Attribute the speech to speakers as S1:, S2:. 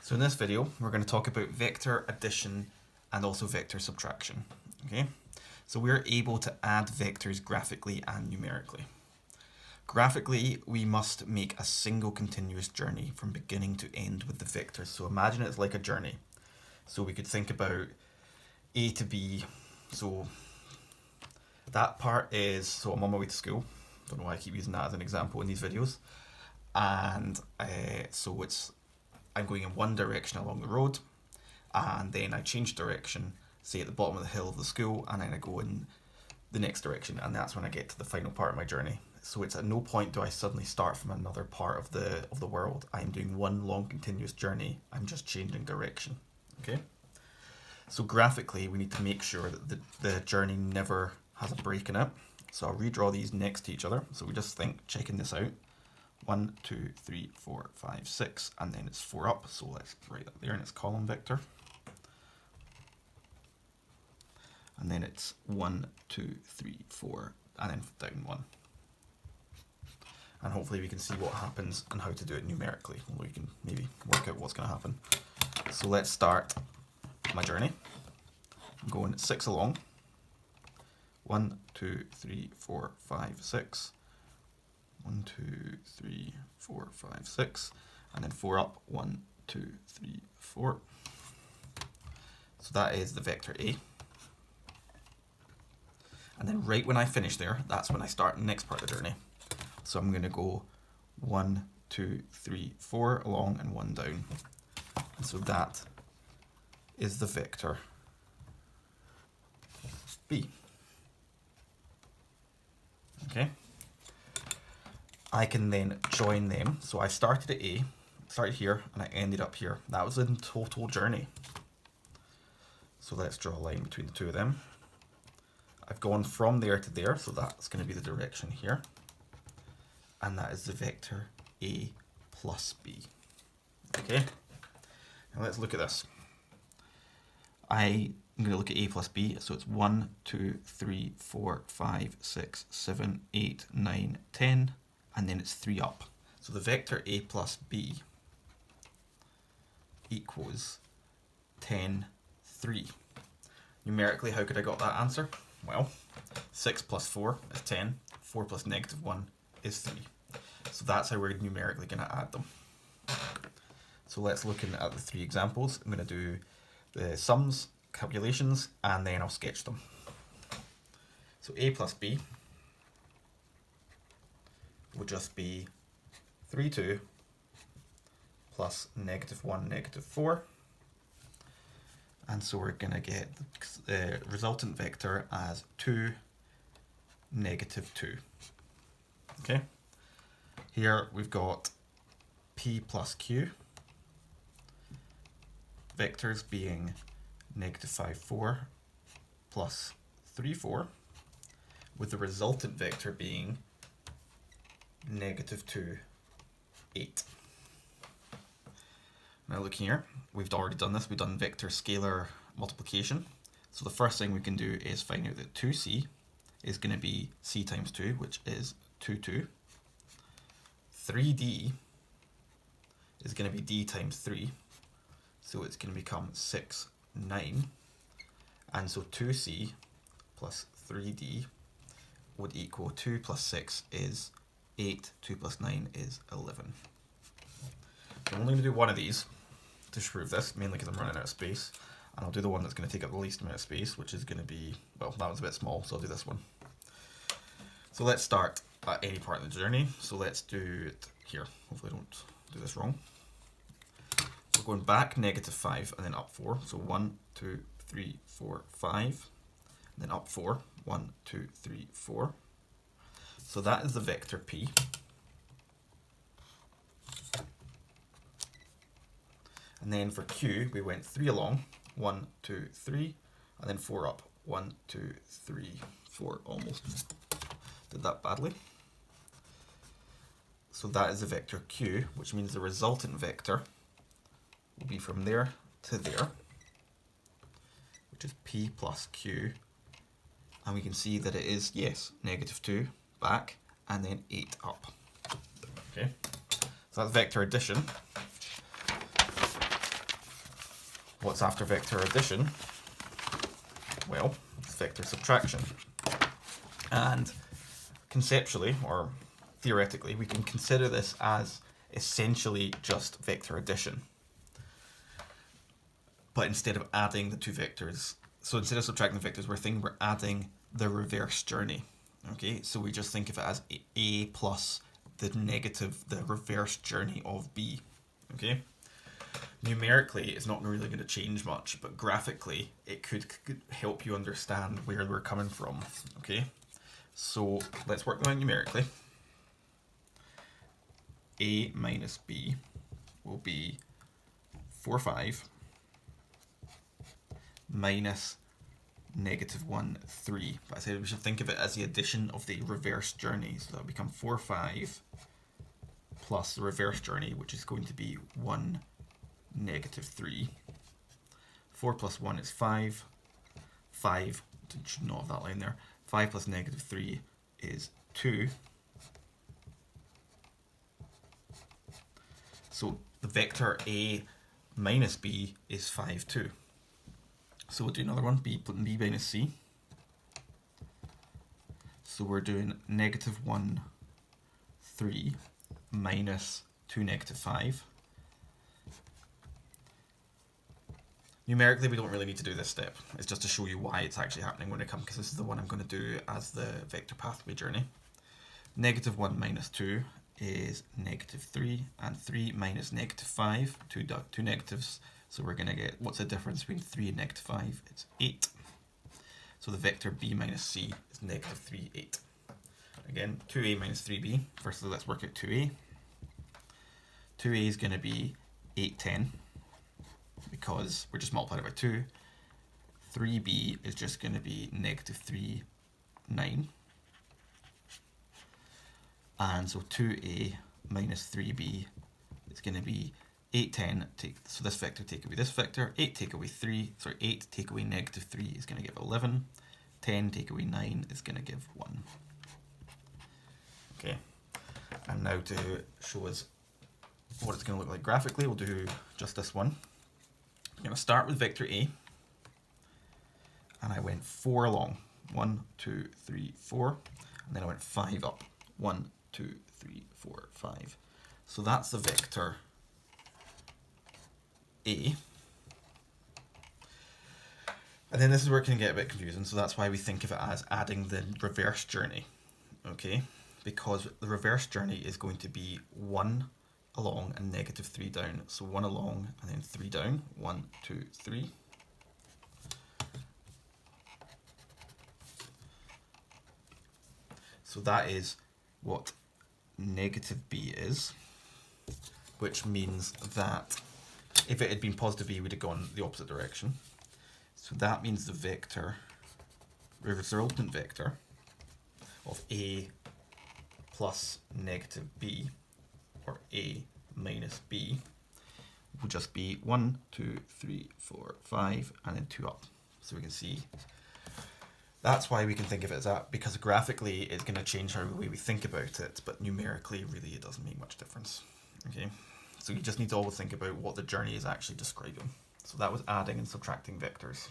S1: So in this video, we're going to talk about vector addition and also vector subtraction. Okay, so we're able to add vectors graphically and numerically. Graphically, we must make a single continuous journey from beginning to end with the vectors. So imagine it's like a journey. So we could think about A to B. So that part is, so I'm on my way to school. Don't know why I keep using that as an example in these videos. And so I'm going in one direction along the road, and then I change direction, say at the bottom of the hill of the school, and then I go in the next direction, and that's when I get to the final part of my journey. So it's at no point do I suddenly start from another part of the world. I'm doing one long continuous journey. I'm just changing direction. Okay. So graphically, we need to make sure that the journey never has a break in it. So I'll redraw these next to each other. So we just think, checking this out. 1, 2, 3, 4, 5, 6, and then it's 4 up. So let's write that there, and it's column vector. And then it's 1, 2, 3, 4, and then down 1. And hopefully we can see what happens and how to do it numerically. We can maybe work out what's going to happen. So let's start my journey. I'm going 6 along. 1, 2, 3, 4, 5, 6. 1, 2, 3, 4, 5, 6, and then 4 up. 1, 2, 3, 4. So that is the vector A. And then right when I finish there, that's when I start the next part of the journey. So I'm going to go 1, 2, 3, 4 along and 1 down. And so that is the vector B. Okay. I can then join them. So I started at A, started here, and I ended up here. That was in total journey. So let's draw a line between the two of them. I've gone from there to there, so that's going to be the direction here. And that is the vector A plus B. Okay, now let's look at this. I'm going to look at A plus B, so it's 1, 2, 3, 4, 5, 6, 7, 8, 9, 10. And then it's 3 up. So the vector A plus B equals 10, 3. Numerically, how could I got that answer? Well, 6 plus 4 is 10. 4 plus negative 1 is 3. So that's how we're numerically going to add them. So let's look at the 3 examples. I'm going to do the sums, calculations, and then I'll sketch them. So A plus B would just be 3, 2 plus negative 1, negative 4. And so we're going to get the resultant vector as 2, negative 2. Okay. Here we've got P plus Q. Vectors being negative 5, 4 plus 3, 4. With the resultant vector being negative 2, 8. Now look here, we've already done this, we've done vector scalar multiplication. So the first thing we can do is find out that 2c is going to be c times 2, which is 2, 2. 3d is going to be d times 3, so it's going to become 6, 9. And so 2c plus 3d would equal 2 plus 6 is 8, 2 plus 9 is 11. I'm only going to do one of these to prove this, mainly because I'm running out of space. And I'll do the one that's going to take up the least amount of space, which is going to be, well, that one's a bit small, so I'll do this one. So let's start at any part of the journey. So let's do it here. Hopefully I don't do this wrong. So going back negative 5 and then up 4. So 1, 2, 3, 4, 5. And then up 4. 1, 2, 3, 4. So that is the vector P. And then for Q, we went 3 along. 1, 2, 3. And then 4 up. 1, 2, 3, 4. Almost did that badly. So that is the vector Q, which means the resultant vector will be from there to there, which is P plus Q. And we can see that it is, yes, negative 2 back and then 8 up. Okay, so that's vector addition. What's after vector addition? Well, it's vector subtraction. And conceptually, or theoretically, we can consider this as essentially just vector addition. But instead of adding the two vectors, so instead of subtracting the vectors, we're adding the reverse journey. Okay, so we just think of it as A plus the reverse journey of B. Okay, numerically it's not really going to change much, but graphically it could help you understand where we're coming from. Okay, so let's work them out numerically. A minus B will be 4, 5 minus -1, 3. But I said we should think of it as the addition of the reverse journey. So that will become 4, 5 plus the reverse journey, which is going to be 1, -3. 4 plus 1 is 5. 5, should not have that line there. 5 plus -3 is 2. So the vector A minus B is 5, 2. So we'll do another one, B minus C. So we're doing -1, 3 minus 2, -5. Numerically, we don't really need to do this step. It's just to show you why it's actually happening when it comes, because this is the one I'm going to do as the vector pathway journey. -1 minus 2 is -3, and 3 minus -5, two negatives. So we're going to get, what's the difference between 3 and -5? It's 8. So the vector B minus C is -3, 8. Again, 2A minus 3B. Firstly, let's work out 2A. 2A is going to be 8, 10, because we're just multiplying it by 2. 3B is just going to be -3, 9. And so 2A minus 3B is going to be 8, 10, so this vector take away this vector, 8 take away 3, sorry, 8 take away -3 is going to give 11, 10 take away 9 is going to give 1. Okay, and now to show us what it's going to look like graphically, we'll do just this one. I'm going to start with vector A, and I went 4 along, 1, 2, 3, 4, and then I went 5 up, 1, 2, 3, 4, 5. So that's the vector A. And then this is where it can get a bit confusing, so that's why we think of it as adding the reverse journey, okay? Because the reverse journey is going to be 1 along and -3 down. So 1 along and then 3 down. 1, 2, 3. So that is what -B is, which means that if it had been positive B, we'd have gone the opposite direction. So that means the vector, the resultant vector of A plus -B, or A minus B, will just be 1, 2, 3, 4, 5, and then 2 up. So we can see that's why we can think of it as that, because graphically it's going to change how the way we think about it, but numerically really it doesn't make much difference. Okay, so you just need to always think about what the journey is actually describing. So that was adding and subtracting vectors.